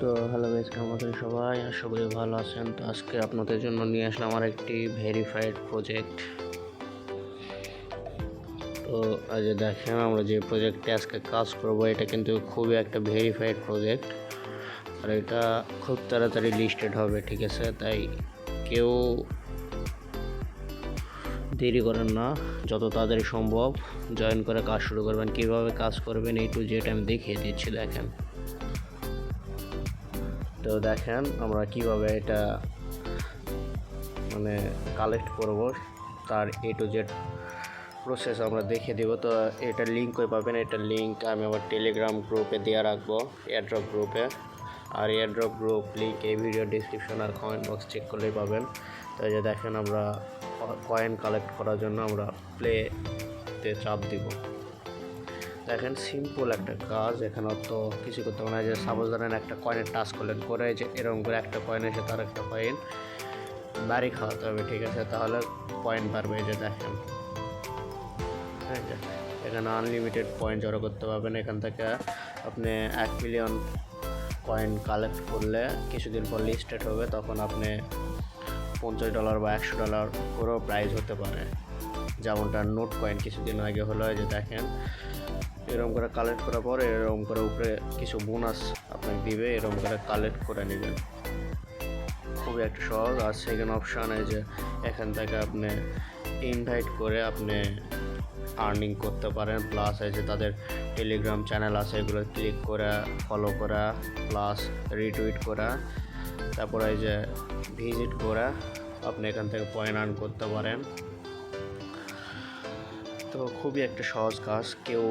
তো hello guys, কেমন আছেন সবাই? আশা করি ভালো আছেন। তো আজকে আপনাদের জন্য নিয়ে আসলাম আমার একটি ভেরিফাইড প্রজেক্ট। তো আজ দেখেন আমরা যে প্রজেক্টে আজকে কাজ করব এটা কিন্তু খুবই একটা ভেরিফাইড প্রজেক্ট, আর এটা খুব তাড়াতাড়ি লিস্টেড হবে, ঠিক আছে? তাই কেউ দেরি করেন না, যত তাড়াতাড়ি সম্ভব জয়েন করে কাজ শুরু করবেন। কীভাবে কাজ করবেন এই টু জেড আমি দেখিয়ে দিচ্ছি। দেখেন, তো দেখেন আমরা কিভাবে এটা কালেক্ট করব, তার এ টু জেড প্রসেস আমরা দেখিয়ে দেবো। তো এটার লিঙ্ক কই পাবেন? এটার লিঙ্ক আমি আমার টেলিগ্রাম গ্রুপে দেওয়া রাখবো, এয়ারড্রপ গ্রুপে। আর এয়ারড্রপ গ্রুপ লিঙ্ক এই ভিডিও ডিসক্রিপশন আর কমেন্ট বক্স চেক করলেই পাবেন। তো এই যে দেখেন, আমরা কয়েন কালেক্ট করার জন্য আমরা প্লেতে চাপ দিব। দেখেন, সিম্পল একটা কাজ, এখানে তো কিছু করতে হবে না। যে সাপোজ ধরেন একটা কয়েনের টাচ করলেন, করে যে এরকম করে একটা কয়েন এসে তার একটা কয়েন বাড়ি খাওয়াতে হবে, ঠিক আছে? তাহলে পয়েন্ট বাড়বে। এই যে দেখেন, এখানে আনলিমিটেড পয়েন্ট জড়ো করতে পারবেন। এখান থেকে আপনি 1 মিলিয়ন কয়েন কালেক্ট করলে কিছুদিন পর লিস্টেড হবে, তখন আপনি $50 বা $100 পুরো প্রাইস হতে পারে, যেমনটা নোট কয়েন কিছুদিন আগে হলো। যে দেখেন, এরকম করে কালেক্ট করার পরে এরকম করে উপরে কিছু বোনাস আপনাকে দিবে, এরকম করে কালেক্ট করে নেবেন। খুবই একটা সহজ। আর সেকেন্ড অপশানে যে এখান থেকে আপনি ইনভাইট করে আপনি আর্নিং করতে পারেন। প্লাস এই যে তাদের টেলিগ্রাম চ্যানেল আছে, এগুলো ক্লিক করা, ফলো করা, প্লাস রিটুইট করা, তারপরে এই যে ভিজিট করা, আপনি এখান থেকে পয়েন্ট আর্ন করতে পারেন। তো খুবই একটা সহজ কাজ, কেউ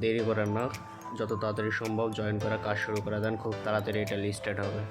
দেরি করেন না, যত তাড়াতাড়ি সম্ভব জয়েন করে কাজ শুরু করে দেন, খুব তাড়াতাড়ি এটা লিস্টেড হবে।